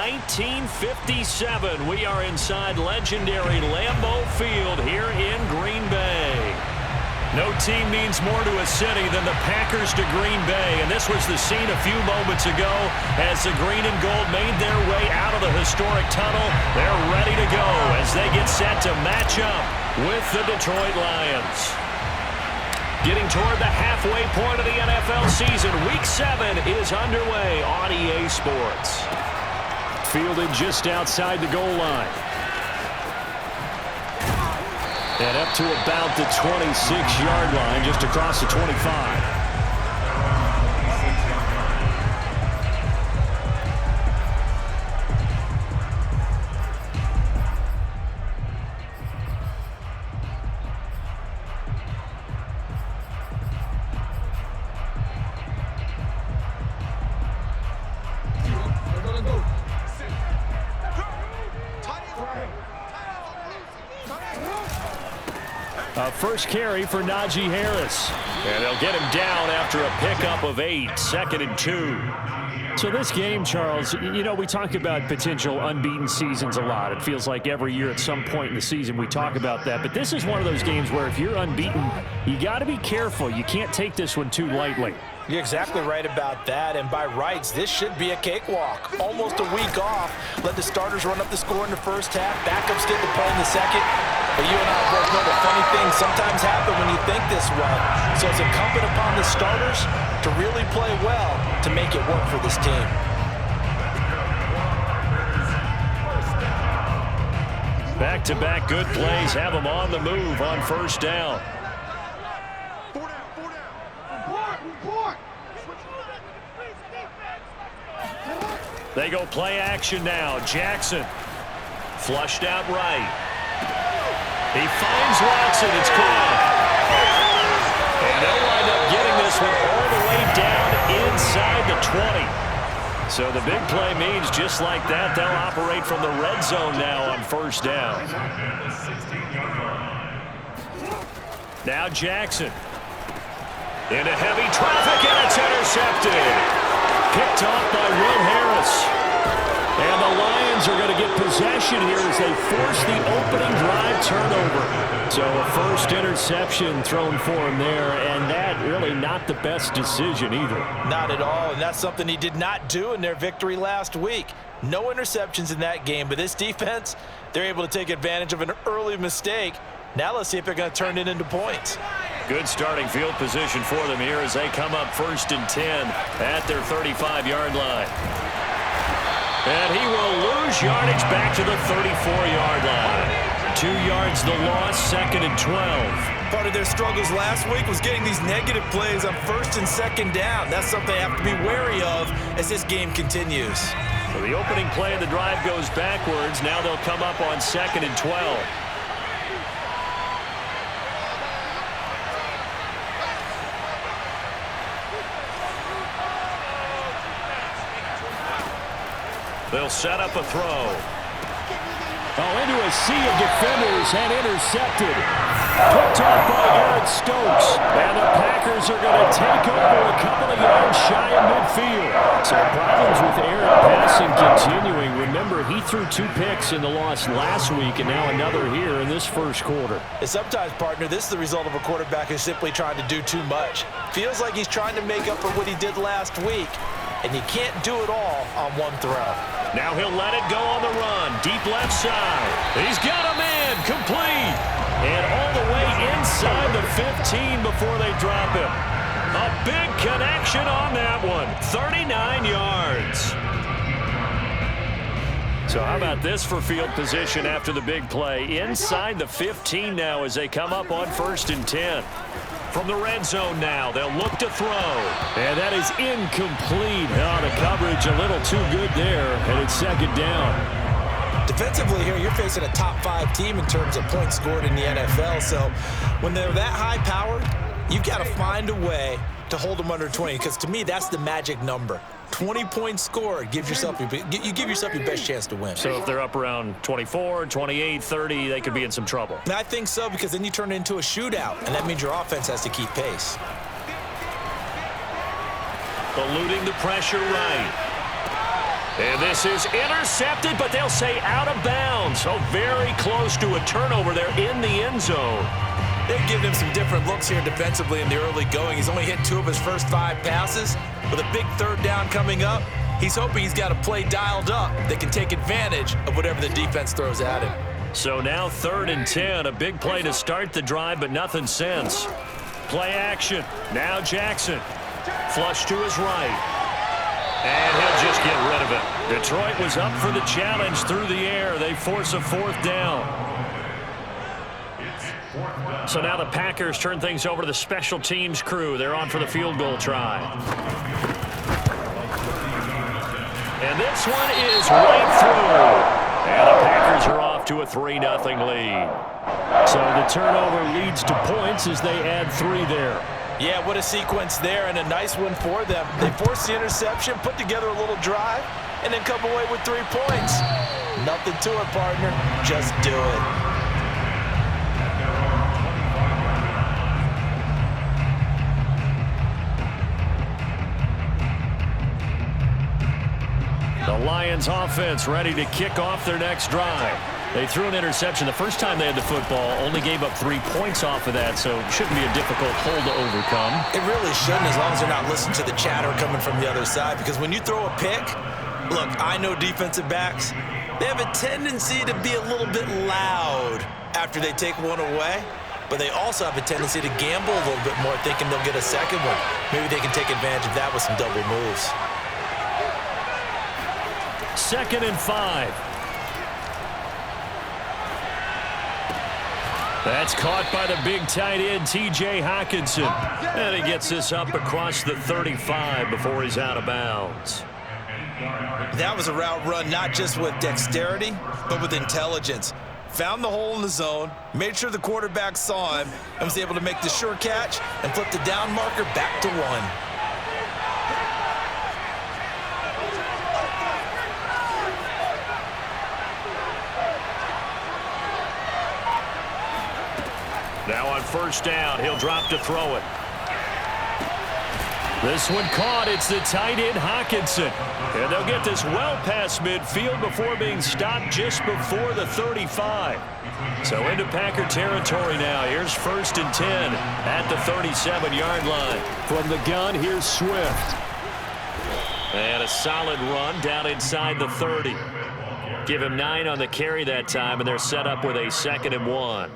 1957. We are inside legendary Lambeau Field here in Green Bay. No team means more to a city than the Packers to Green Bay, and this was the scene a few moments ago as the green and gold made their way out of the historic tunnel. They're ready to go as they get set to match up with the Detroit Lions. Getting toward the halfway point of the NFL season, Week 7 is underway on EA Sports. Fielded just outside the goal line. And up to about the 26-yard line, just across the 25. First carry for Najee Harris. And they'll get him down after a pickup of 8, 2nd and 2. So this game, Charles, you know, we talk about potential unbeaten seasons a lot. It feels like every year at some point in the season we talk about that. But this is one of those games where if you're unbeaten, you got to be careful. You can't take this one too lightly. You're exactly right about that, and by rights, this should be a cakewalk. Almost a week off. Let the starters run up the score in the first half. Backups get the play in the second. But you and I both know the funny things sometimes happen when you think this way. So it's incumbent upon the starters to really play well to make it work for this team. Back-to-back good plays have them on the move on first down. They go play action now. Jackson flushed out right. He finds Watson. It's caught. And they'll wind up getting this one all the way down inside the 20. So the big play means just like that, they'll operate from the red zone now on first down. Now Jackson. Into heavy traffic, and it's intercepted. Picked off by Will Harris. And the Lions are going to get possession here as they force the opening drive turnover. So a first interception thrown for him there, and that really not the best decision either. Not at all, and that's something he did not do in their victory last week. No interceptions in that game, but this defense, they're able to take advantage of an early mistake. Now let's see if they're going to turn it into points. Good starting field position for them here as they come up 1st and 10 at their 35-yard line. And he will lose yardage back to the 34-yard line. 2 yards the loss, 2nd and 12. Part of their struggles last week was getting these negative plays on 1st and 2nd down. That's something they have to be wary of as this game continues. So the opening play of the drive goes backwards. Now they'll come up on 2nd and 12. They'll set up a throw. Oh, into a sea of defenders and intercepted. Picked off by Eric Stokes. And the Packers are going to take over a couple of yards shy of midfield. So problems with Aaron passing continuing. Remember, he threw 2 picks in the loss last week and now another here in this first quarter. And sometimes, partner, this is the result of a quarterback who's simply trying to do too much. Feels like he's trying to make up for what he did last week. And you can't do it all on one throw. Now he'll let it go on the run. Deep left side. He's got a man. Complete. And all the way inside the 15 before they drop him. A big connection on that one. 39 yards. So how about this for field position after the big play? Inside the 15 now as they come up on 1st and 10. From the red zone now, they'll look to throw. And that is incomplete. Oh, the coverage a little too good there, and it's 2nd down. Defensively here, you're facing a top 5 team in terms of points scored in the NFL. So when they're that high-powered, you've got to find a way to hold them under 20, because to me, that's the magic number. 20 points scored, you give yourself your best chance to win. So if they're up around 24, 28, 30, they could be in some trouble. And I think so, because then you turn it into a shootout, and that means your offense has to keep pace. Eluding the pressure right. And this is intercepted, but they'll say out of bounds. So very close to a turnover there in the end zone. They've given him some different looks here defensively in the early going. He's only hit 2 of his first 5 passes. With a big third down coming up, he's hoping he's got a play dialed up that can take advantage of whatever the defense throws at him. So now 3rd and 10, a big play to start the drive, but nothing since. Play action. Now Jackson. Flush to his right. And he'll just get rid of it. Detroit was up for the challenge through the air. They force a 4th down. So now the Packers turn things over to the special teams crew. They're on for the field goal try. And this one is right through. And the Packers are off to a 3-0 lead. So the turnover leads to points as they add 3 there. Yeah, what a sequence there, and a nice one for them. They forced the interception, put together a little drive, and then come away with 3 points. Nothing to it, partner. Just do it. The Lions offense ready to kick off their next drive. They threw an interception the first time they had the football, only gave up 3 points off of that, so it shouldn't be a difficult hole to overcome. It really shouldn't, as long as they're not listening to the chatter coming from the other side, because when you throw a pick, look, I know defensive backs, they have a tendency to be a little bit loud after they take one away, but they also have a tendency to gamble a little bit more, thinking they'll get a second one. Maybe they can take advantage of that with some double moves. 2nd and 5. That's caught by the big tight end, T.J. Hockenson. And he gets this up across the 35 before he's out of bounds. That was a route run not just with dexterity, but with intelligence. Found the hole in the zone, made sure the quarterback saw him, and was able to make the sure catch and flip the down marker back to 1. Now on 1st down, he'll drop to throw it. This one caught. It's the tight end, Hockenson. And they'll get this well past midfield before being stopped just before the 35. So into Packer territory now. Here's 1st and 10 at the 37-yard line. From the gun, here's Swift. And a solid run down inside the 30. Give him 9 on the carry that time, and they're set up with a 2nd and 1.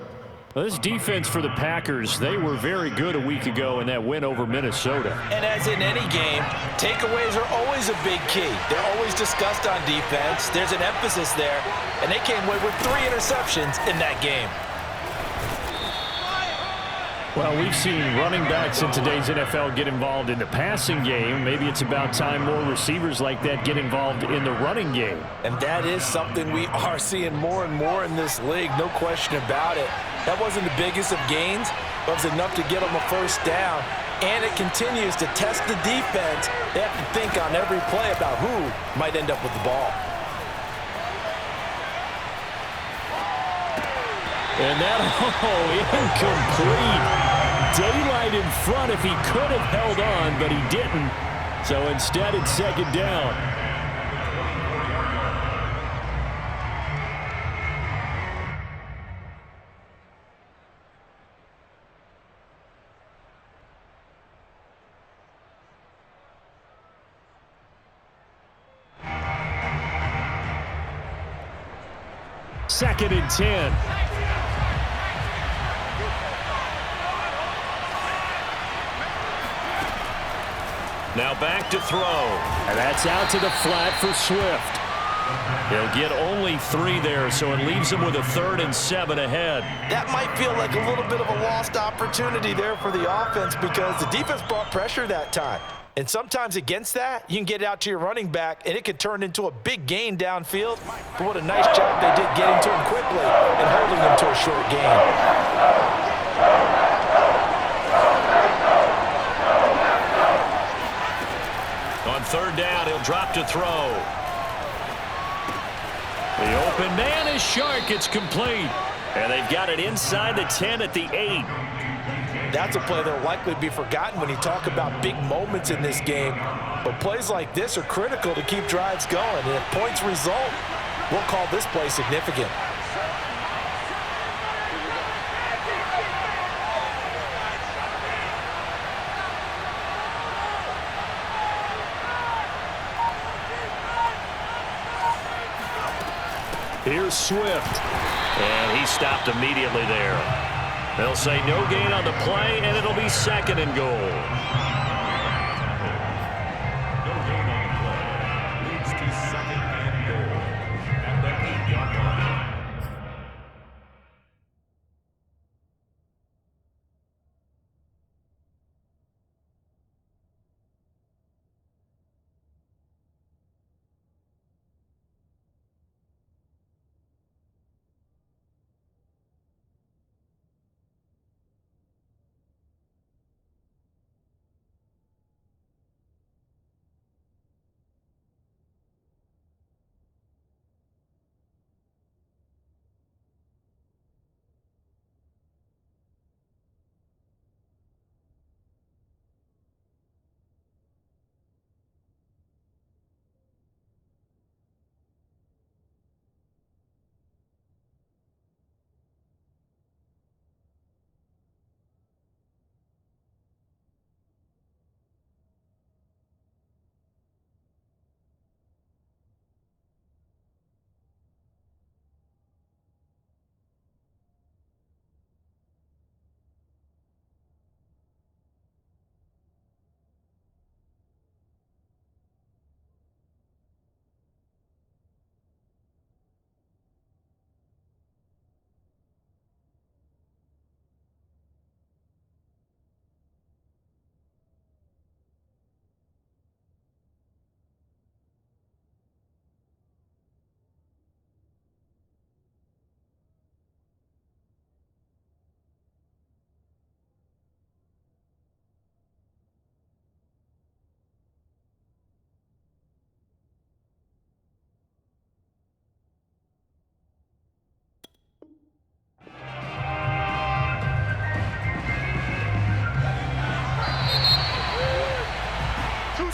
Well, this defense for the Packers, they were very good a week ago in that win over Minnesota. And as in any game, takeaways are always a big key. They're always discussed on defense. There's an emphasis there, and they came away with 3 interceptions in that game. Well, we've seen running backs in today's NFL get involved in the passing game. Maybe it's about time more receivers like that get involved in the running game. And that is something we are seeing more and more in this league, no question about it. That wasn't the biggest of gains, but it was enough to get them a 1st down. And it continues to test the defense. They have to think on every play about who might end up with the ball. And that, incomplete. Daylight in front if he could have held on, but he didn't. So instead, it's 2nd down. Second and 10. Now back to throw. And that's out to the flat for Swift. He'll get only 3 there, so it leaves him with a 3rd and 7 ahead. That might feel like a little bit of a lost opportunity there for the offense because the defense brought pressure that time. And sometimes against that, you can get out to your running back, and it could turn into a big gain downfield. But what a nice job they did getting to him quickly and holding him to a short gain. On 3rd down, he'll drop to throw. The open man is Shark. It's complete. And they've got it inside the 10 at the 8. That's a play that will likely be forgotten when you talk about big moments in this game. But plays like this are critical to keep drives going. And if points result, we'll call this play significant. Here's Swift. And he stopped immediately there. They'll say no gain on the play, and it'll be 2nd and goal. No gain on the play. Leads to 2nd and goal at the 8-yard line.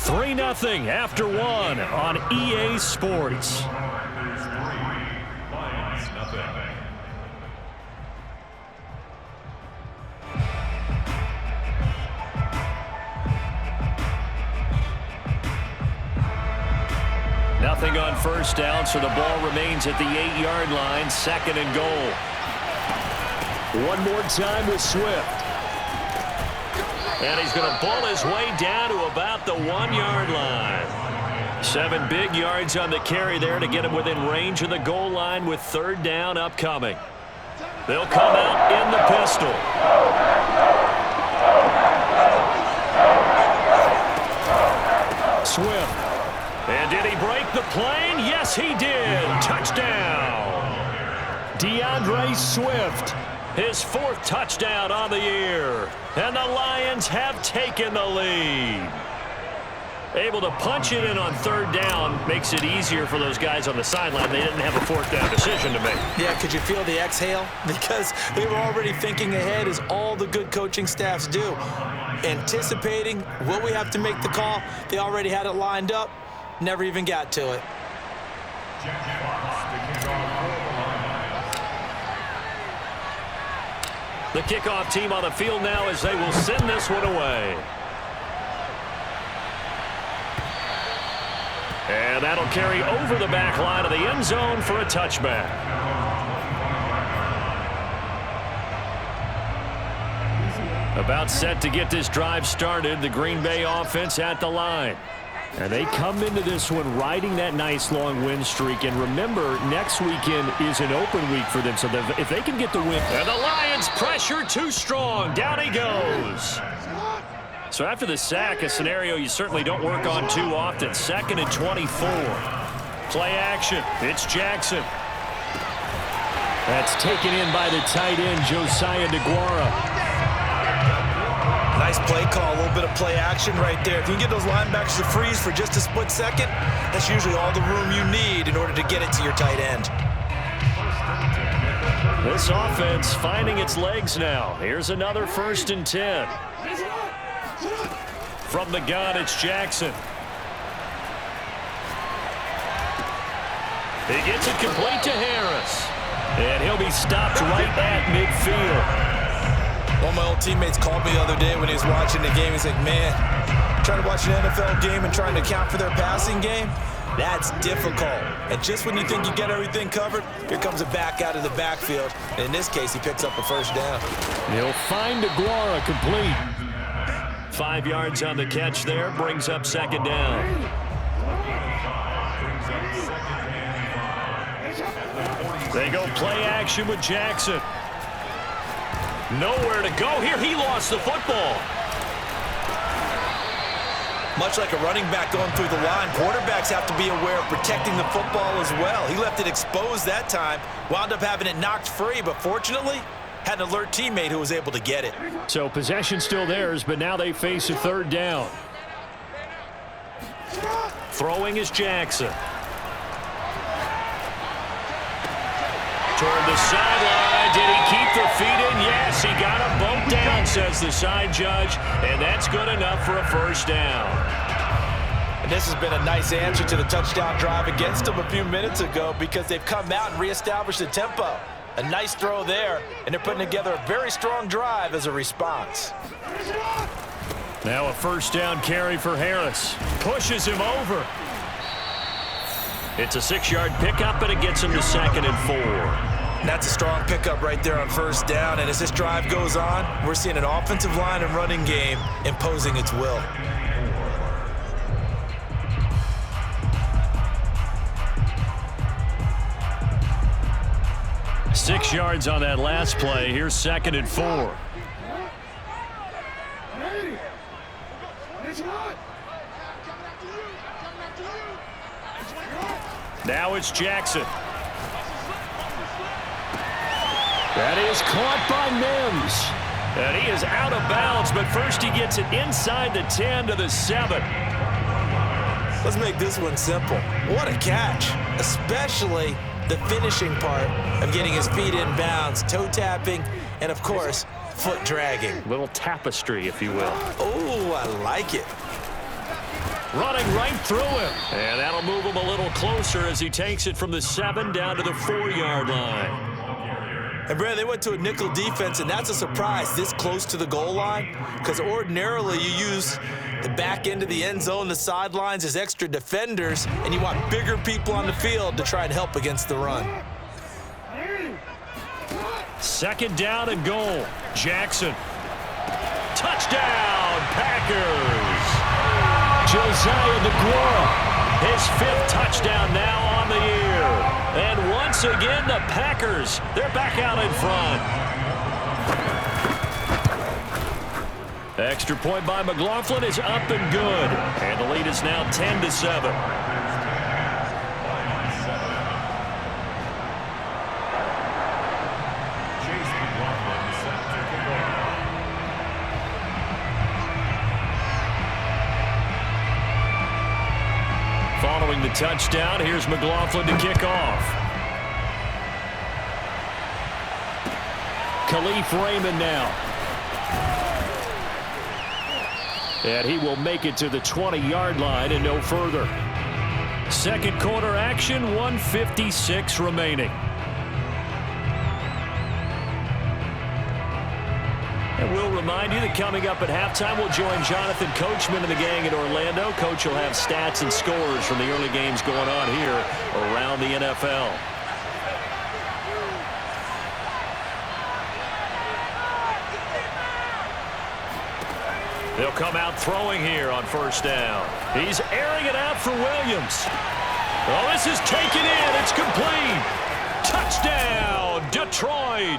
Three 0 after 1 on EA Sports. Lions 0. Nothing on first down, so the ball remains at the 8-yard line, 2nd and goal. One more time with Swift. And he's going to pull his way down to about the 1-yard line. 7 big yards on the carry there to get him within range of the goal line with 3rd down upcoming. They'll come out in the pistol. Swift. And did he break the plane? Yes, he did. Touchdown. DeAndre Swift. His 4th touchdown on the year. And the Lions have taken the lead. Able to punch it in on 3rd down makes it easier for those guys on the sideline. They didn't have a 4th down decision to make. Yeah, could you feel the exhale? Because they were already thinking ahead, as all the good coaching staffs do. Anticipating, will we have to make the call? They already had it lined up. Never even got to it. The kickoff team on the field now as they will send this one away. And that'll carry over the back line of the end zone for a touchback. About set to get this drive started, the Green Bay offense at the line. And they come into this one riding that nice long win streak. And remember, next weekend is an open week for them. So if they can get the win. And the Lions pressure too strong. Down he goes. So after the sack, a scenario you certainly don't work on too often. 2nd and 24. Play action. It's Jackson. That's taken in by the tight end, Josiah DeGuara. Nice play call, a little bit of play action right there. If you can get those linebackers to freeze for just a split second, that's usually all the room you need in order to get it to your tight end. This offense finding its legs now. Here's another 1st and 10. From the gun, it's Jackson. He gets it complete to Harris. And he'll be stopped right at midfield. One of my old teammates called me the other day when he was watching the game. He's like, man, trying to watch an NFL game and trying to account for their passing game, that's difficult. And just when you think you get everything covered, here comes a back out of the backfield. And in this case, he picks up a first down. He'll find Aguara complete. 5 yards on the catch there, brings up second down. They go play action with Jackson. Nowhere to go here. He lost the football. Much like a running back going through the line, quarterbacks have to be aware of protecting the football as well. He left it exposed that time, wound up having it knocked free, but fortunately, had an alert teammate who was able to get it. So possession still theirs, but now they face a third down. Throwing is Jackson. Toward the sideline. Did he keep the feet in? Yes, he got them both down, says the side judge, and that's good enough for a first down. And this has been a nice answer to the touchdown drive against them a few minutes ago because they've come out and reestablished the tempo. A nice throw there, and they're putting together a very strong drive as a response. Now a first down carry for Harris. Pushes him over. It's a 6-yard pickup, and it gets him to 2nd and 4. And that's a strong pickup right there on first down. And as this drive goes on, we're seeing an offensive line and running game imposing its will. Six yards on that last play. Here's 2nd and 4. Now it's Jackson. That is caught by Mims. And he is out of bounds, but first he gets it inside the 10 to the 7. Let's make this one simple. What a catch, especially the finishing part of getting his feet in bounds, toe tapping, and of course, foot dragging. Little tapestry, if you will. Oh, I like it. Running right through him. And that'll move him a little closer as he takes it from the 7 down to the 4-yard line. And, Brad, they went to a nickel defense, and that's a surprise this close to the goal line because ordinarily you use the back end of the end zone, the sidelines as extra defenders, and you want bigger people on the field to try and help against the run. 2nd down and goal. Jackson. Touchdown, Packers. Josiah Aguara, his 5th touchdown now on the year. And once again, the Packers, they're back out in front. Extra point by McLaughlin is up and good. And the lead is now 10 to 7. Following the touchdown, here's McLaughlin to kick off. Khalif Raymond now. And he will make it to the 20-yard line and no further. Second quarter action, 1:56 remaining. And we'll remind you that coming up at halftime, we'll join Jonathan Coachman and the gang in Orlando. Coach will have stats and scores from the early games going on here around the NFL. They'll come out throwing here on first down. He's airing it out for Williams. Oh, this is taken in. It's complete. Touchdown, Detroit.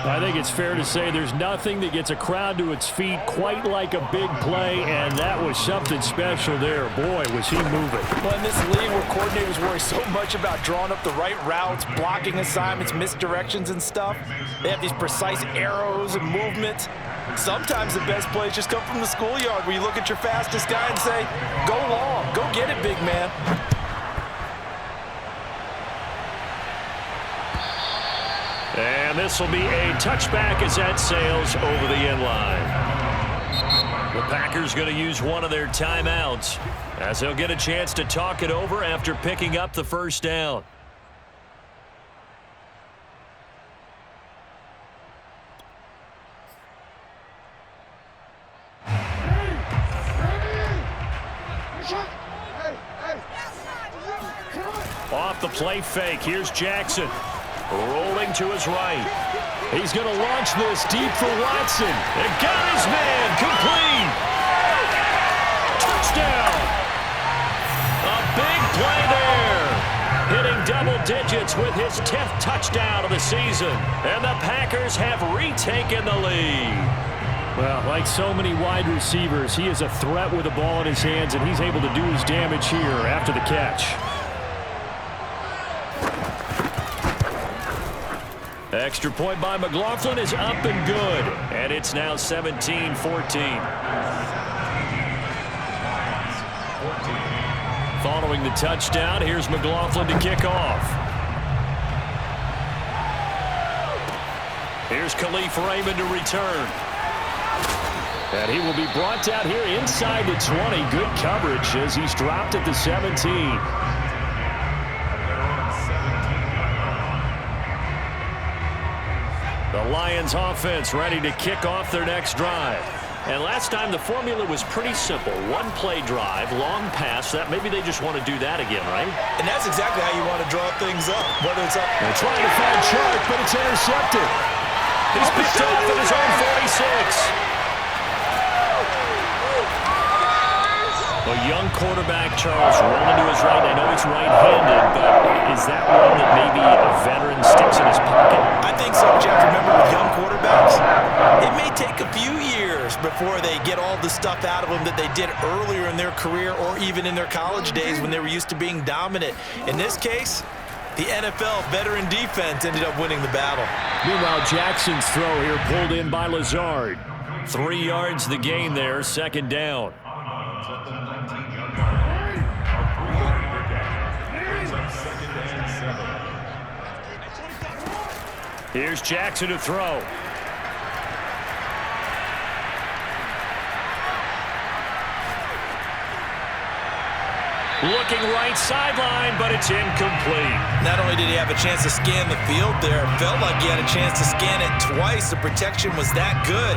I think it's fair to say there's nothing that gets a crowd to its feet quite like a big play, and that was something special there. Boy, was he moving. Well, in this league where coordinators worry so much about drawing up the right routes, blocking assignments, misdirections and stuff, they have these precise arrows and movements. Sometimes the best plays just come from the schoolyard where you look at your fastest guy and say, go long, go get it, big man. And this will be a touchback as that sails over the end line. The Packers going to use one of their timeouts as they'll get a chance to talk it over after picking up the first down. Off the play fake, here's Jackson. Rolling to his right. He's going to launch this deep for Watson. And got his man, complete. Touchdown. A big play there. Hitting double digits with his 10th touchdown of the season. And the Packers have retaken the lead. Well, like so many wide receivers, he is a threat with the ball in his hands, and he's able to do his damage here after the catch. Extra point by McLaughlin is up and good. And it's now 17-14. Following the touchdown, here's McLaughlin to kick off. Here's Khalif Raymond to return. And he will be brought down here inside the 20. Good coverage as he's dropped at the 17. The Lions offense ready to kick off their next drive. And last time the formula was pretty simple. One play drive, long pass. That maybe they just want to do that again, right? And that's exactly how you want to draw things up. Whether it's up. They're trying to find Chark, but it's intercepted. He's picked off at his own 46. A young quarterback, Charles, rolling to his right. I know he's right-handed, but is that one that maybe a veteran sticks in his pocket? I think so, Jeff. Remember, with young quarterbacks, it may take a few years before they get all the stuff out of them that they did earlier in their career or even in their college days when they were used to being dominant. In this case, the NFL veteran defense ended up winning the battle. Meanwhile, Jackson's throw here pulled in by Lazard. 3 yards the gain there, second down. Here's Jackson to throw. Looking right sideline, but it's incomplete. Not only did he have a chance to scan the field there, it felt like he had a chance to scan it twice. The protection was that good.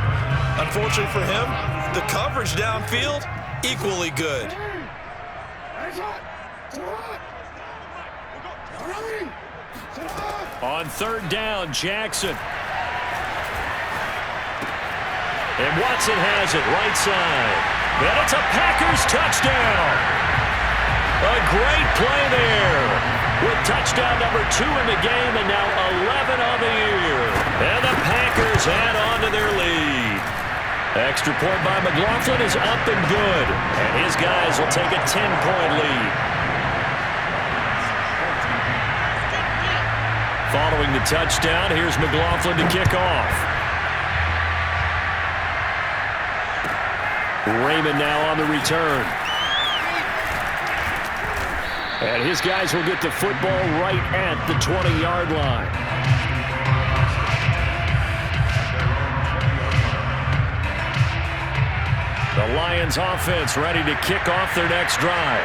Unfortunately for him, the coverage downfield, equally good. On third down, Jackson. And Watson has it right side. And it's a Packers touchdown. A great play there. With touchdown number 2 in the game and now 11 on the year. And the Packers add on to their lead. Extra point by McLaughlin is up and good. And his guys will take a 10-point lead. Following the touchdown, here's McLaughlin to kick off. Raymond now on the return. And his guys will get the football right at the 20-yard line. The Lions offense ready to kick off their next drive.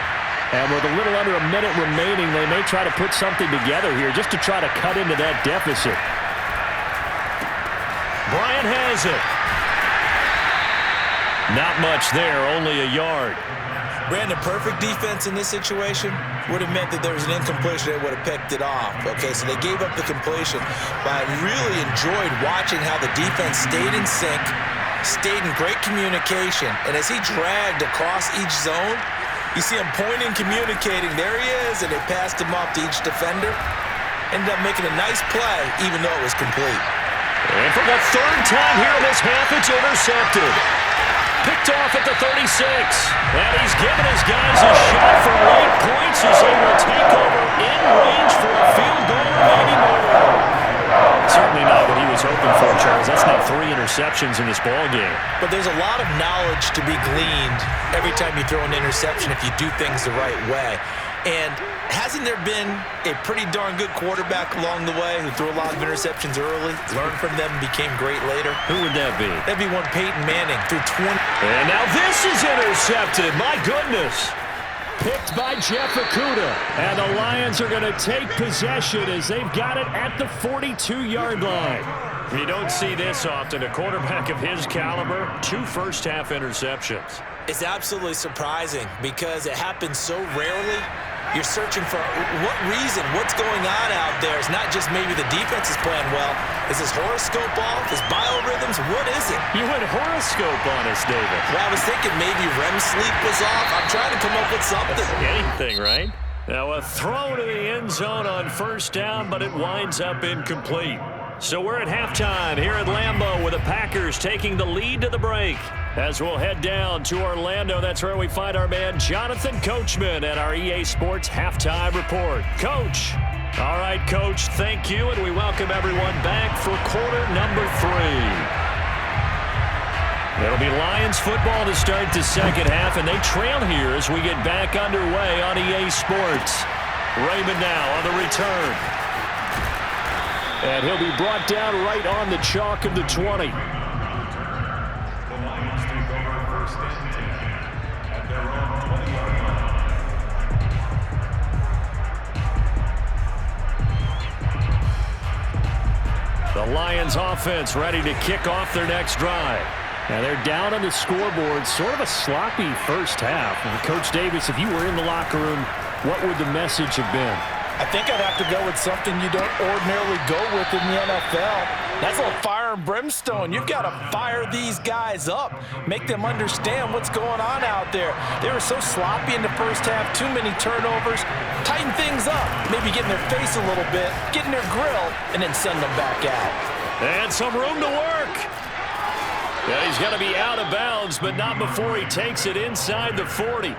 And with a little under a minute remaining, they may try to put something together here just to try to cut into that deficit. Bryant has it. Not much there, only a yard. Brandon, perfect defense in this situation would have meant that there was an incompletion. They would have picked it off. Okay, so they gave up the completion. But I really enjoyed watching how the defense stayed in sync, stayed in great communication. And as he dragged across each zone, you see him pointing, communicating. There he is, and they passed him off to each defender. Ended up making a nice play, even though it was complete. And for the third time here in this half, it's intercepted. Picked off at the 36. And he's given his guys a shot for late points as they will take over in range for a field goal remaining more. Certainly not what he was hoping for, Charles. That's now 3 interceptions in this ball game. But there's a lot of knowledge to be gleaned every time you throw an interception if you do things the right way. And hasn't there been a pretty darn good quarterback along the way who threw a lot of interceptions early, learned from them, and became great later? Who would that be? That'd be one Peyton Manning. Threw 20. And now this is intercepted. My goodness. Picked by Jeff Okudah. And the Lions are going to take possession as they've got it at the 42-yard line. You don't see this often. A quarterback of his caliber, 2 first-half interceptions. It's absolutely surprising because it happens so rarely. You're searching for what reason, what's going on out there. It's not just maybe the defense is playing well. Is his horoscope off? His biorhythms? What is it? You went horoscope on us, David. Well, I was thinking maybe REM sleep was off. I'm trying to come up with something. Anything, right? Now a throw to the end zone on first down, but it winds up incomplete. So we're at halftime here at Lambeau with the Packers taking the lead to the break. As we'll head down to Orlando, that's where we find our man Jonathan Coachman at our EA Sports Halftime Report. Coach. All right, Coach, thank you, and we welcome everyone back for quarter number 3. It'll be Lions football to start the second half, and they trail here as we get back underway on EA Sports. Raymond now on the return. And he'll be brought down right on the chalk of the 20. The Lions take over first and 10 at their own 20-yard line. The Lions offense ready to kick off their next drive. And they're down on the scoreboard, sort of a sloppy first half. And Coach Davis, if you were in the locker room, what would the message have been? I think I'd have to go with something you don't ordinarily go with in the NFL. That's a fire and brimstone. You've got to fire these guys up, make them understand what's going on out there. They were so sloppy in the first half, too many turnovers. Tighten things up, maybe get in their face a little bit, get in their grill, and then send them back out. And some room to work. Yeah, he's going to be out of bounds, but not before he takes it inside the 40.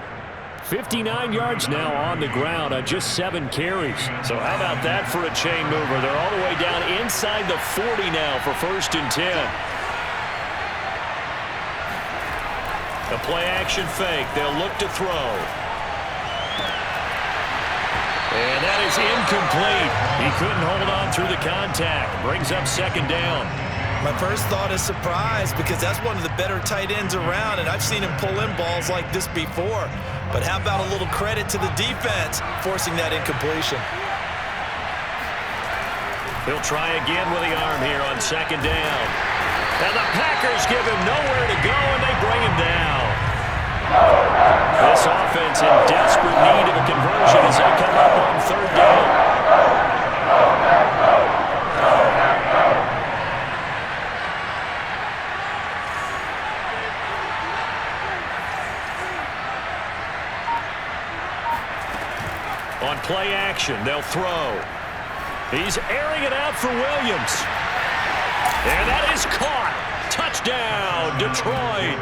59 yards now on the ground on just 7 carries. So how about that for a chain mover? They're all the way down inside the 40 now for first and 10. A play-action fake. They'll look to throw. And that is incomplete. He couldn't hold on through the contact. Brings up second down. My first thought is surprise because that's one of the better tight ends around, and I've seen him pull in balls like this before. But how about a little credit to the defense forcing that incompletion? He'll try again with the arm here on second down. And the Packers give him nowhere to go, and they bring him down. This offense in desperate need of a conversion as they come up on third down. On play action, they'll throw. He's airing it out for Williams. And that is caught. Touchdown, Detroit.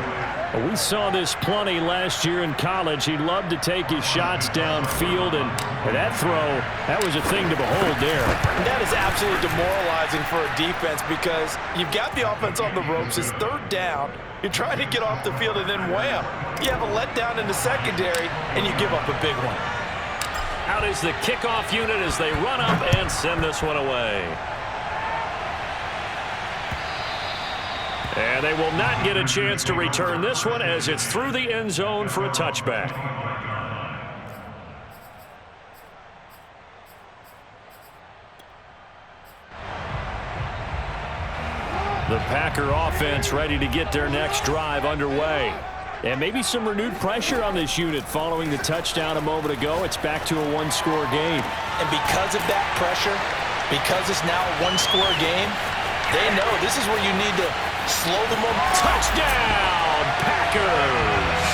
We saw this plenty last year in college. He loved to take his shots downfield, and that throw, that was a thing to behold there. That is absolutely demoralizing for a defense because you've got the offense on the ropes. It's third down. You're trying to get off the field, and then wham. You have a letdown in the secondary, and you give up a big one. Out is the kickoff unit as they run up and send this one away. And they will not get a chance to return this one as it's through the end zone for a touchback. The Packer offense ready to get their next drive underway. And maybe some renewed pressure on this unit following the touchdown a moment ago. It's back to a one-score game. And because of that pressure, because it's now a one-score game, they know this is where you need to slow them up. Touchdown, Packers!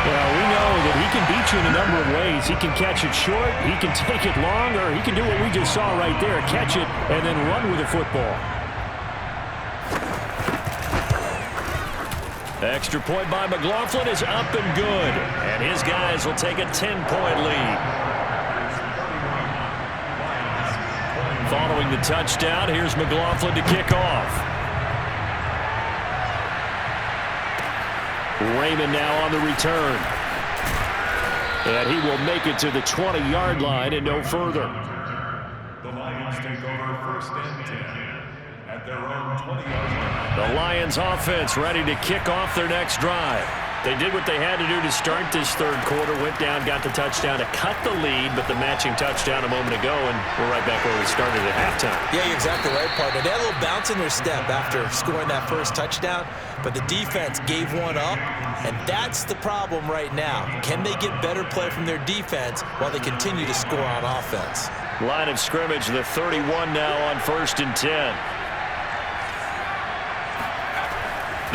Well, we know that he can beat you in a number of ways. He can catch it short, he can take it long, or he can do what we just saw right there, catch it and then run with the football. Extra point by McLaughlin is up and good. And his guys will take a 10-point lead. Following the touchdown, here's McLaughlin to kick off. Raymond now on the return. And he will make it to the 20-yard line and no further. The Lions take over 1st and 10 at their own 20-yard line. The Lions offense ready to kick off their next drive. They did what they had to do to start this third quarter, went down, got the touchdown to cut the lead, but the matching touchdown a moment ago, and we're right back where we started at halftime. Yeah, you're exactly right, partner. They had a little bounce in their step after scoring that first touchdown, but the defense gave one up, and that's the problem right now. Can they get better play from their defense while they continue to score on offense? Line of scrimmage, the 31 now on 1st and 10.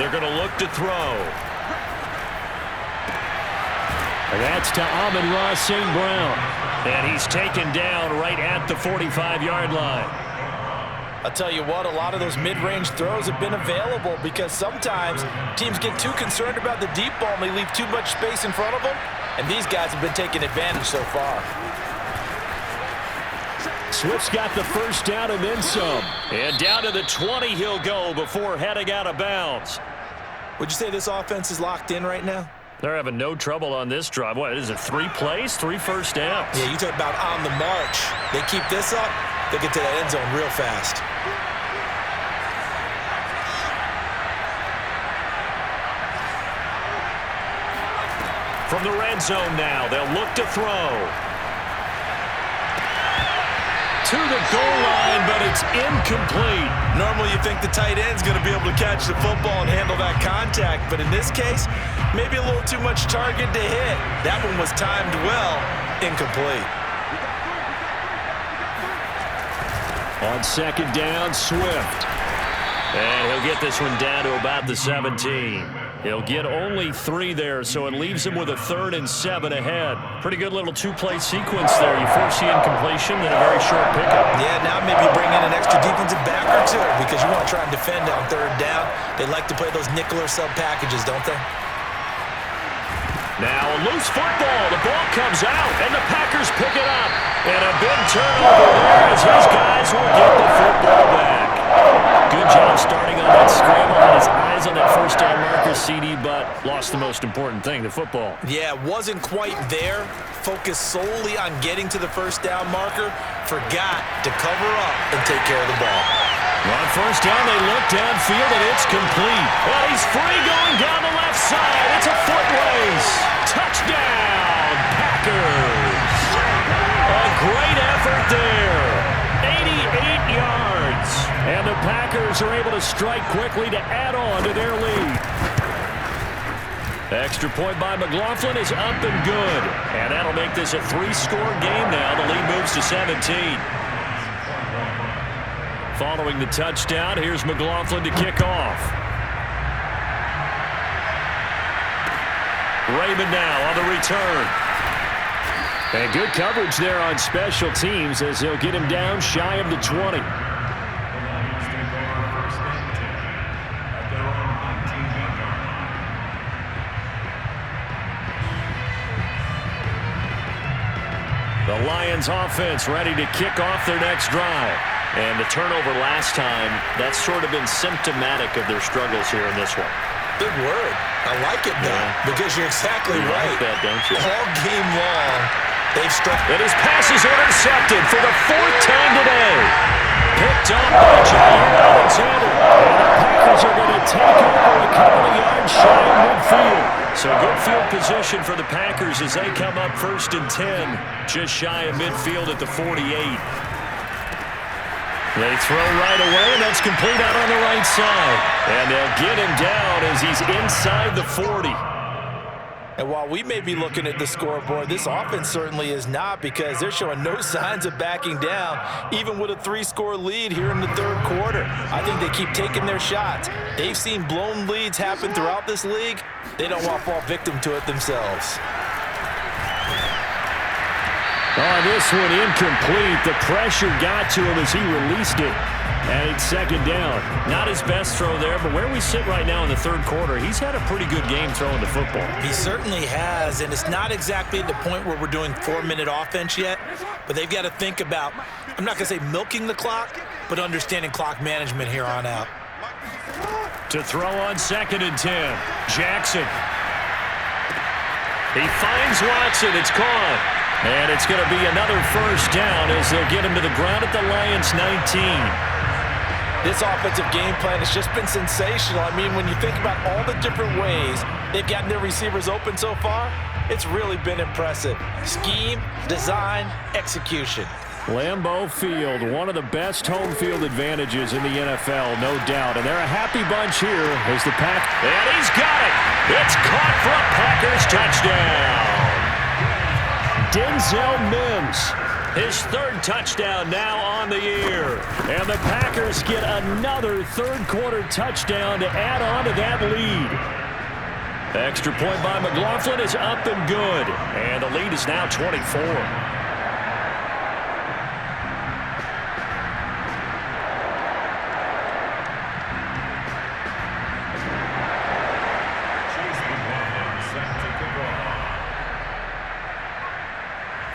They're going to look to throw. And that's to Amon-Ra St. Brown. And he's taken down right at the 45-yard line. I'll tell you what, a lot of those mid-range throws have been available because sometimes teams get too concerned about the deep ball and they leave too much space in front of them, and these guys have been taking advantage so far. Swift's got the first down and then some. And down to the 20 he'll go before heading out of bounds. Would you say this offense is locked in right now? They're having no trouble on this drive. What is it, 3 plays, 3 first downs? Yeah, you talk about on the march. They keep this up, they get to that end zone real fast. From the red zone now, they'll look to throw. To the goal line, but it's incomplete. Normally you think the tight end's going to be able to catch the football and handle that contact, but in this case, maybe a little too much target to hit. That one was timed well, incomplete. On 2nd down, Swift. And he'll get this one down to about the 17. He'll get only 3 there, so it leaves him with a 3rd and 7 ahead. Pretty good little 2-play sequence there. You force the incompletion, then a very short pickup. Yeah, now maybe bring in an extra defensive back or two because you want to try and defend on 3rd down. They like to play those nickel or sub packages, don't they? Now a loose football. The ball comes out, and the Packers pick it up. And a big turnover there as his guys will get the football back. Good job starting on that scramble. Had his eyes on that first down marker, CD, but lost the most important thing, the football. Yeah, wasn't quite there. Focused solely on getting to the first down marker. Forgot to cover up and take care of the ball. On first down, they look downfield, and it's complete. And he's free going down the left side. It's a foot race. Touchdown, Packers. A great effort there. 88 yards. And the Packers are able to strike quickly to add on to their lead. Extra point by McLaughlin is up and good. And that'll make this a 3-score game now. The lead moves to 17. Following the touchdown, here's McLaughlin to kick off. Raymond now on the return. And good coverage there on special teams as they'll get him down shy of the 20. The Lions offense ready to kick off their next drive. And the turnover last time, that's sort of been symptomatic of their struggles here in this one. Big word. I like it, though, because you're exactly right. Like that, don't you? All game long, they've struck. And his pass is intercepted for the 4th time today. Picked up by Jair Alexander. And the Packers are going to take over a couple of yards shy of midfield. So good field position for the Packers as they come up 1st and 10, just shy of midfield at the 48. They throw right away, and that's complete out on the right side. And they'll get him down as he's inside the 40. And while we may be looking at the scoreboard, this offense certainly is not because they're showing no signs of backing down, even with a 3-score lead here in the 3rd quarter. I think they keep taking their shots. They've seen blown leads happen throughout this league. They don't want to fall victim to it themselves. Oh, this one incomplete. The pressure got to him as he released it. And it's 2nd down. Not his best throw there, but where we sit right now in the 3rd quarter, he's had a pretty good game throwing the football. He certainly has, and it's not exactly at the point where we're doing 4-minute offense yet, but they've got to think about, I'm not going to say milking the clock, but understanding clock management here on out. To throw on 2nd and 10, Jackson. He finds Watson. It's caught. And it's going to be another first down as they'll get him to the ground at the Lions' 19. This offensive game plan has just been sensational. I mean, when you think about all the different ways they've gotten their receivers open so far, it's really been impressive. Scheme, design, execution. Lambeau Field, one of the best home field advantages in the NFL, no doubt. And they're a happy bunch here as the Pack. And he's got it. It's caught for a Packers touchdown. Denzel Mims, his third touchdown now on the year. And the Packers get another third-quarter touchdown to add on to that lead. Extra point by McLaughlin is up and good. And the lead is now 24.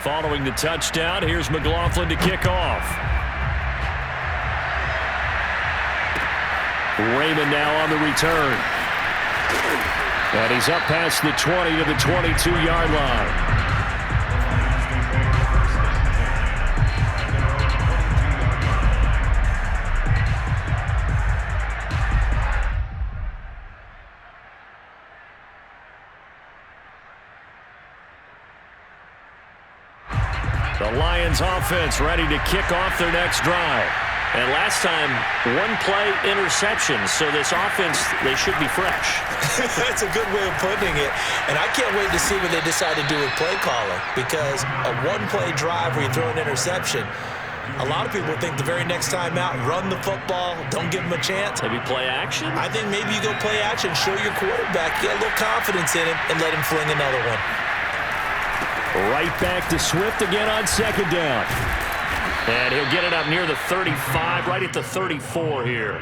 Following the touchdown, here's McLaughlin to kick off. Raymond now on the return. And he's up past the 20 to the 22-yard line. The Lions offense ready to kick off their next drive. And last time, one play interception. So this offense, they should be fresh. That's a good way of putting it. And I can't wait to see what they decide to do with play calling. Because a one-play drive where you throw an interception, a lot of people think the very next time out, run the football, don't give them a chance. Maybe play action? I think maybe you go play action, show your quarterback, get a little confidence in him, and let him fling another one. Right back to Swift again on second down. And he'll get it up near the 35, right at the 34 here.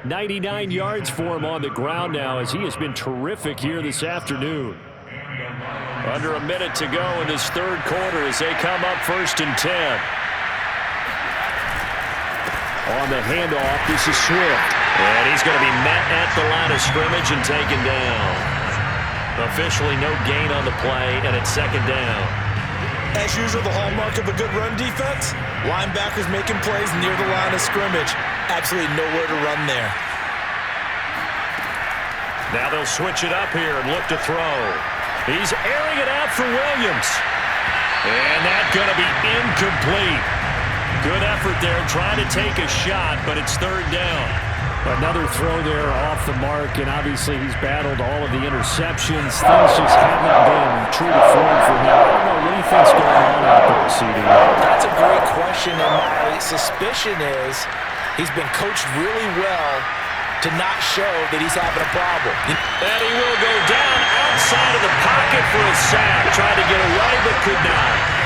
99 yards for him on the ground now as he has been terrific here this afternoon. Under a minute to go in this third quarter as they come up 1st and 10. On the handoff, this is Swift. And he's going to be met at the line of scrimmage and taken down. Officially no gain on the play, and it's second down. As usual, the hallmark of a good run defense, linebackers making plays near the line of scrimmage. Absolutely nowhere to run there. Now they'll switch it up here and look to throw. He's airing it out for Williams. And that's going to be incomplete. Good effort there trying to take a shot, but it's third down. Another throw there off the mark, and obviously he's battled all of the interceptions. Things just haven't been true to form for him. I don't know, what do you think's going on out there, CD? That's a great question, and my suspicion is he's been coached really well to not show that he's having a problem. And he will go down outside of the pocket for a sack. Tried to get away, but could not.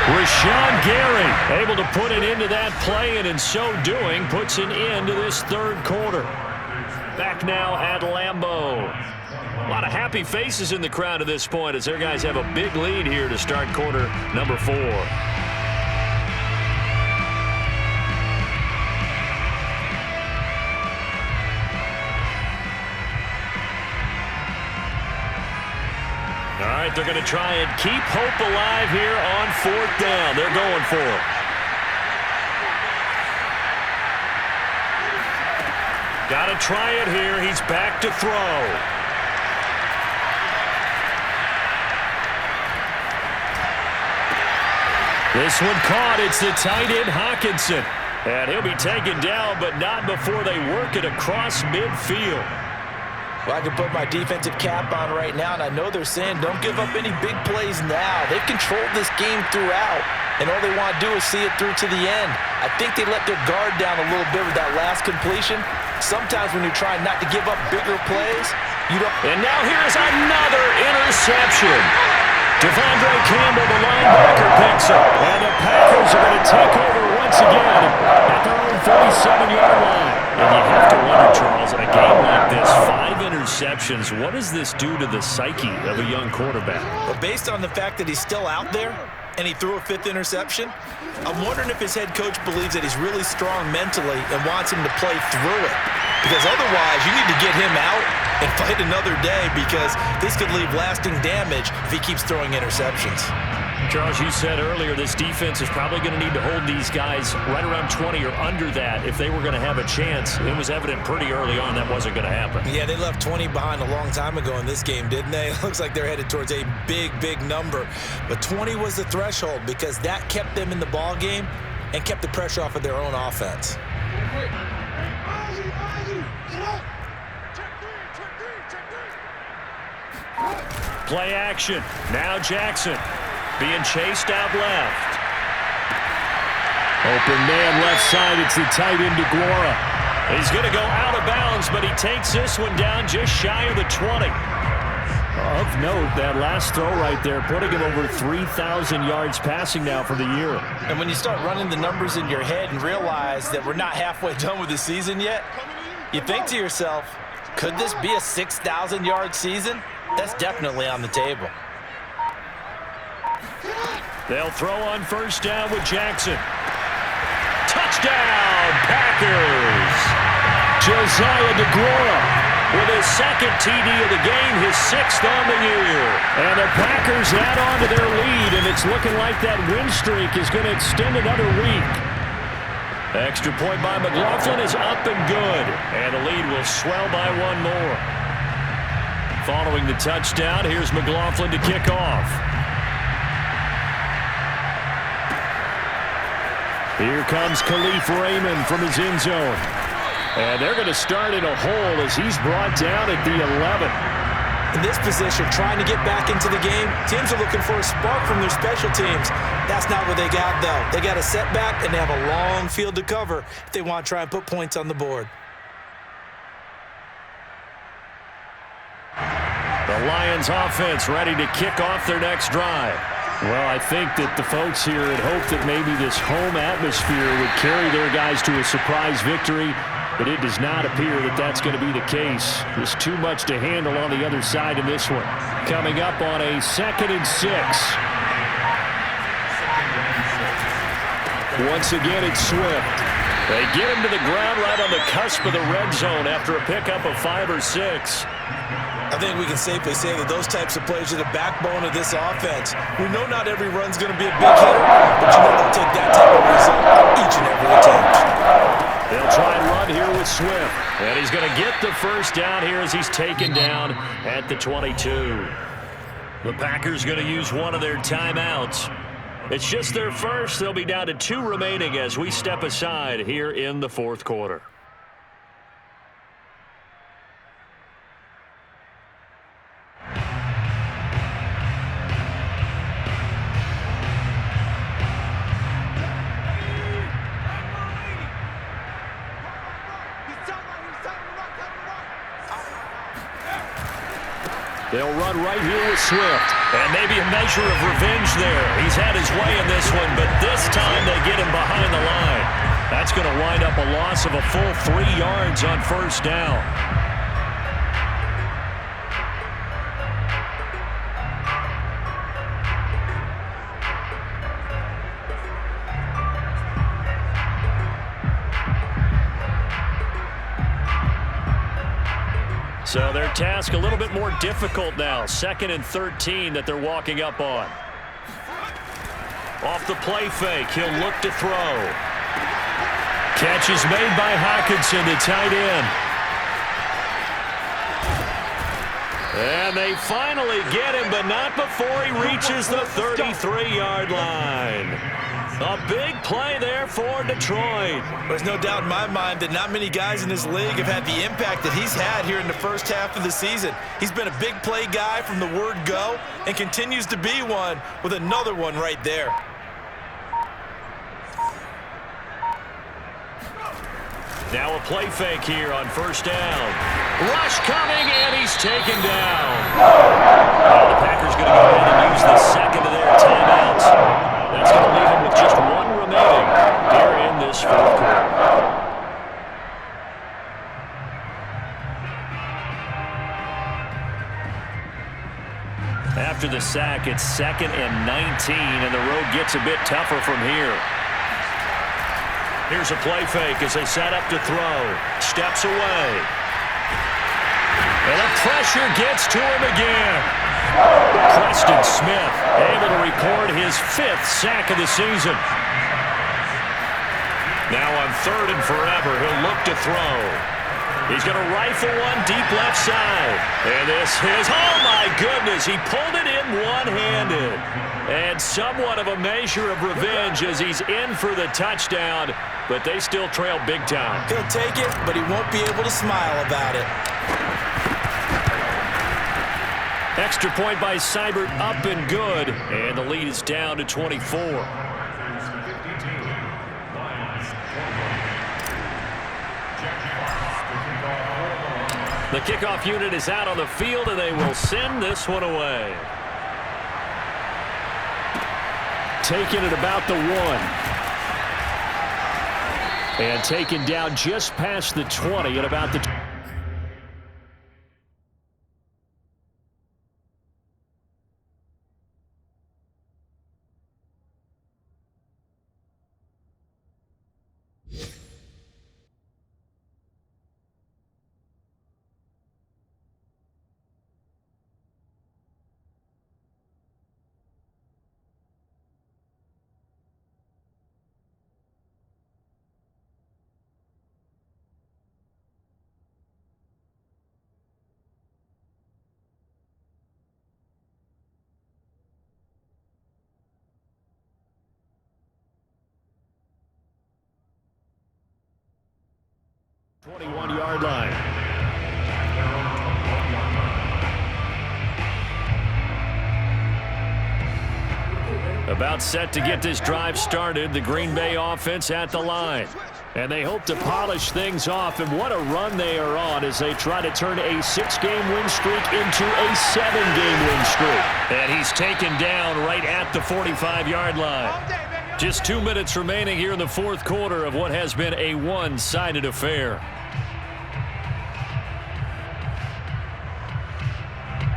Rashawn Gary able to put it into that play, and in so doing puts an end to this third quarter. Back now at Lambeau. A lot of happy faces in the crowd at this point as their guys have a big lead here to start quarter number 4. All right, they're going to try and keep hope alive here on 4th down. They're going for it. Got to try it here. He's back to throw. This one caught. It's the tight end, Hawkinson. And he'll be taken down, but not before they work it across midfield. Well, I can put my defensive cap on right now, and I know they're saying don't give up any big plays now. They've controlled this game throughout, and all they want to do is see it through to the end. I think they let their guard down a little bit with that last completion. Sometimes when you're trying not to give up bigger plays, you don't. And now here's another interception. Devondre Campbell, the linebacker, picks up. And the Packers are going to take over once again at their own 47-yard line. And you have to wonder, Charles, in a game like this, 5 interceptions, what does this do to the psyche of a young quarterback? Well, based on the fact that he's still out there and he threw a 5th interception, I'm wondering if his head coach believes that he's really strong mentally and wants him to play through it. Because otherwise, you need to get him out and fight another day, because this could leave lasting damage if he keeps throwing interceptions. Charles, you said earlier this defense is probably going to need to hold these guys right around 20 or under that if they were going to have a chance. It was evident pretty early on that wasn't going to happen. Yeah, they left 20 behind a long time ago in this game, didn't they? It looks like they're headed towards a big, big number. But 20 was the threshold because that kept them in the ball game and kept the pressure off of their own offense. Play action. Now Jackson being chased out left. Open man left side. It's the tight end DeGuara. He's going to go out of bounds, but he takes this one down just shy of the 20. Of note, that last throw right there, putting him over 3,000 yards passing now for the year. And when you start running the numbers in your head and realize that we're not halfway done with the season yet, you think to yourself, could this be a 6,000-yard season? That's definitely on the table. They'll throw on first down with Jackson. Touchdown, Packers! Josiah DeGuara with his second TD of the game, his 6th on the year. And the Packers add on to their lead, and it's looking like that win streak is going to extend another week. Extra point by McLaughlin is up and good, and the lead will swell by one more. Following the touchdown, here's McLaughlin to kick off. Here comes Khalif Raymond from his end zone. And they're going to start in a hole as he's brought down at the 11. In this position, trying to get back into the game, teams are looking for a spark from their special teams. That's not what they got, though. They got a setback, and they have a long field to cover if they want to try and put points on the board. The Lions offense ready to kick off their next drive. Well, I think that the folks here had hoped that maybe this home atmosphere would carry their guys to a surprise victory, but it does not appear that that's going to be the case. There's too much to handle on the other side in this one. Coming up on a 2nd and 6. Once again, it's Swift. They get him to the ground right on the cusp of the red zone after a pickup of 5 or 6. I think we can safely say that those types of plays are the backbone of this offense. We know not every run's going to be a big hitter, but you know they'll take that type of result each and every attempt. They'll try and run here with Swift, and he's going to get the first down here as he's taken down at the 22. The Packers going to use one of their timeouts. It's just their first. They'll be down to 2 remaining as we step aside here in the 4th quarter. They'll run right here with Swift. And maybe a measure of revenge there. He's had his way in this one, but this time they get him behind the line. That's going to wind up a loss of a full 3 yards on first down. So their task a little bit more difficult now. 2nd and 13 that they're walking up on. Off the play fake, he'll look to throw. Catch is made by Hockenson, the tight end. And they finally get him, but not before he reaches the 33-yard line. A big play there for Detroit. There's no doubt in my mind that not many guys in this league have had the impact that he's had here in the first half of the season. He's been a big play guy from the word go and continues to be one with another one right there. Now a play fake here on first down. Rush coming, and he's taken down. Now the Packers going to go ahead and use the second of their timeouts. That's going to leave him with just 1 remaining here in this 4th quarter. After the sack, it's 2nd and 19, and the road gets a bit tougher from here. Here's a play fake as they set up to throw. Steps away. And the pressure gets to him again. Preston Smith able to record his 5th sack of the season. Now on 3rd and forever, he'll look to throw. He's going to rifle one deep left side. And this is, oh my goodness, he pulled it in one-handed. And somewhat of a measure of revenge as he's in for the touchdown, but they still trail big time. He'll take it, but he won't be able to smile about it. Extra point by Seibert, up and good. And the lead is down to 24. The kickoff unit is out on the field, and they will send this one away. Taken at about the 1. And taken down just past the 20 at about the 20. Yard line. About set to get this drive started. The Green Bay offense at the line. And they hope to polish things off. And what a run they are on as they try to turn a 6-game win streak into a 7-game win streak. And he's taken down right at the 45-yard line. Just 2 minutes remaining here in the 4th quarter of what has been a one-sided affair.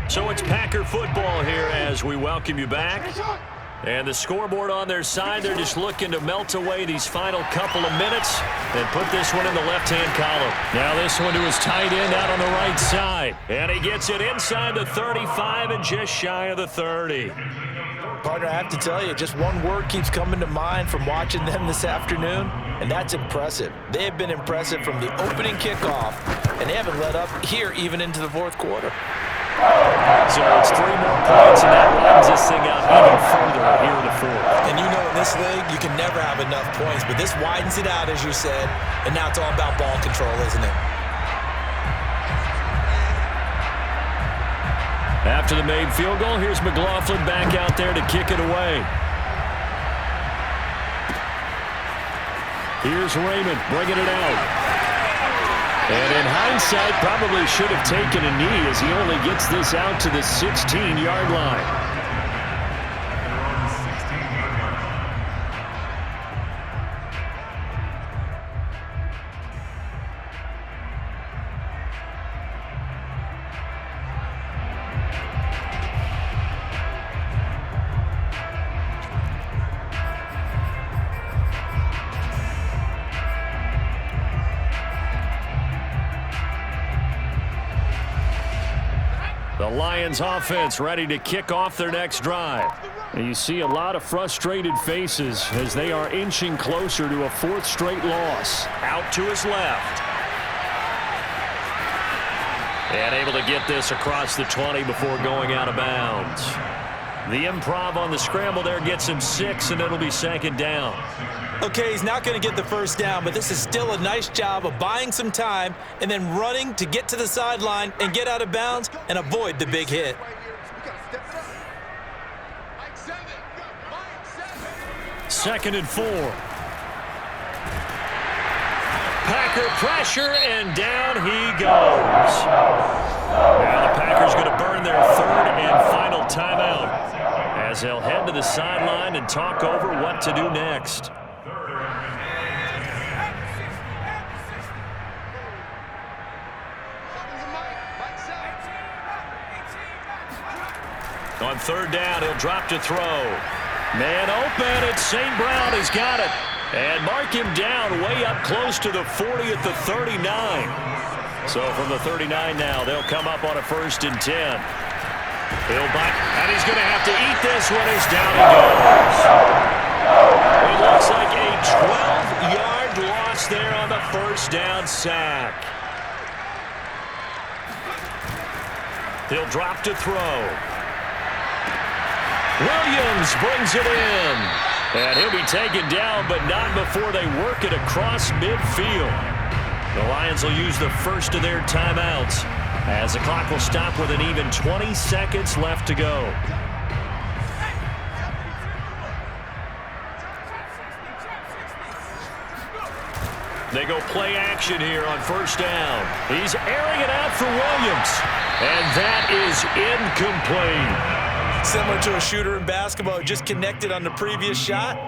So it's Packer football here as we welcome you back. And the scoreboard on their side, they're just looking to melt away these final couple of minutes and put this one in the left-hand column. Now this one to his tight end out on the right side. And he gets it inside the 35 and just shy of the 30. Partner, I have to tell you, just one word keeps coming to mind from watching them this afternoon, and that's impressive. They have been impressive from the opening kickoff, and they haven't let up here even into the 4th quarter. So it's 3 more points, and that widens this thing out even further here in the 4th. And you know in this league, you can never have enough points, but this widens it out, as you said, and now it's all about ball control, isn't it? After the made field goal, here's McLaughlin back out there to kick it away. Here's Raymond bringing it out. And in hindsight, probably should have taken a knee as he only gets this out to the 16-yard line. The Lions offense ready to kick off their next drive. And you see a lot of frustrated faces as they are inching closer to a 4th straight loss. Out to his left. And able to get this across the 20 before going out of bounds. The improv on the scramble there gets him 6, and it'll be 2nd down. Okay, he's not going to get the 1st down, but this is still a nice job of buying some time and then running to get to the sideline and get out of bounds and avoid the big hit. 2nd and 4. Packer pressure, and down he goes. Now the Packers going to burn their 3rd and final timeout as they'll head to the sideline and talk over what to do next. On 3rd down, he'll drop to throw. Man open, and St. Brown has got it. And mark him down way up close to the 40 at the 39. So from the 39 now, they'll come up on a 1st and 10. He'll bite, and he's going to have to eat this one as down he goes. It looks like a 12-yard loss there on the 1st down sack. He'll drop to throw. Williams brings it in. And he'll be taken down, but not before they work it across midfield. The Lions will use the first of their timeouts as the clock will stop with an even 20 seconds left to go. They go play action here on 1st down. He's airing it out for Williams. And that is incomplete. Similar to a shooter in basketball, just connected on the previous shot.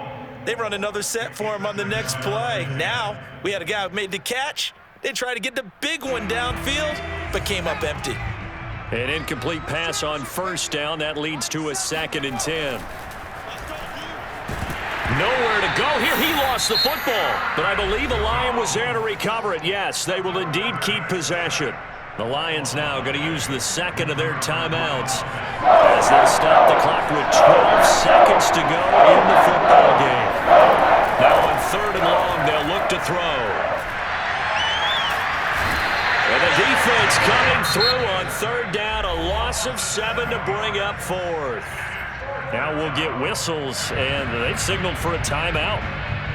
They run another set for him on the next play. Now, we had a guy who made the catch. They tried to get the big one downfield, but came up empty. An incomplete pass on 1st down. That leads to a 2nd and 10. Nowhere to go here. He lost the football, but I believe a Lion was there to recover it. Yes, they will indeed keep possession. The Lions now going to use the 2nd of their timeouts as they stop the clock with 12 seconds to go in the football game. Now on 3rd and long, they'll look to throw. And the defense coming through on 3rd down, a loss of 7 to bring up 4th. Now we'll get whistles, and they've signaled for a timeout.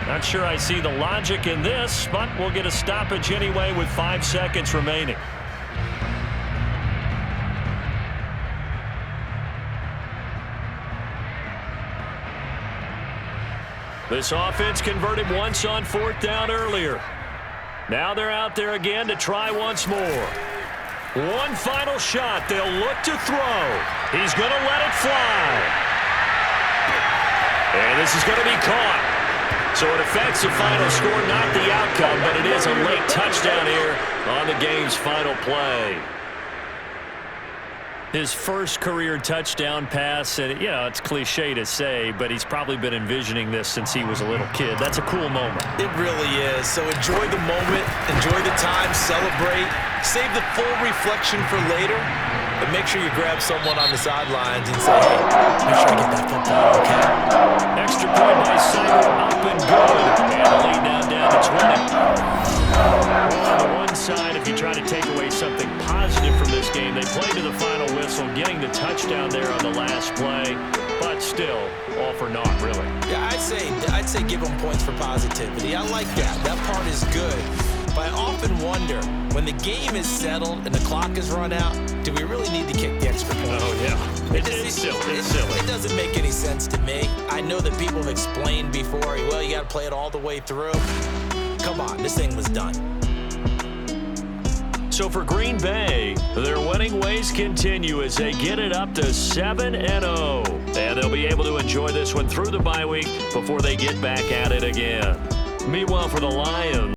Not sure I see the logic in this, but we'll get a stoppage anyway with 5 seconds remaining. This offense converted once on 4th down earlier. Now they're out there again to try once more. One final shot. They'll look to throw. He's going to let it fly. And this is going to be caught. So it affects the final score, not the outcome, but it is a late touchdown here on the game's final play. His first career touchdown pass, and it's cliche to say, but he's probably been envisioning this since he was a little kid. That's a cool moment. It really is. So enjoy the moment, enjoy the time, celebrate, save the full reflection for later, and make sure you grab someone on the sidelines and say, hey, make sure I get that football, okay? Extra point by Simon, up and good, and the lead now down to 20. On the one side, if you try to take away something positive from this game, they play to the final whistle, getting the touchdown there on the last play, but still, all for naught, really. Yeah, I'd say give them points for positivity. I like that. That part is good. But I often wonder, when the game is settled and the clock is run out, do we really need to kick the extra point? Oh, yeah. It's silly. It doesn't make any sense to me. I know that people have explained before, well, you got to play it all the way through. Come on, this thing was done. So for Green Bay, their winning ways continue as they get it up to 7-0. And they'll be able to enjoy this one through the bye week before they get back at it again. Meanwhile, for the Lions,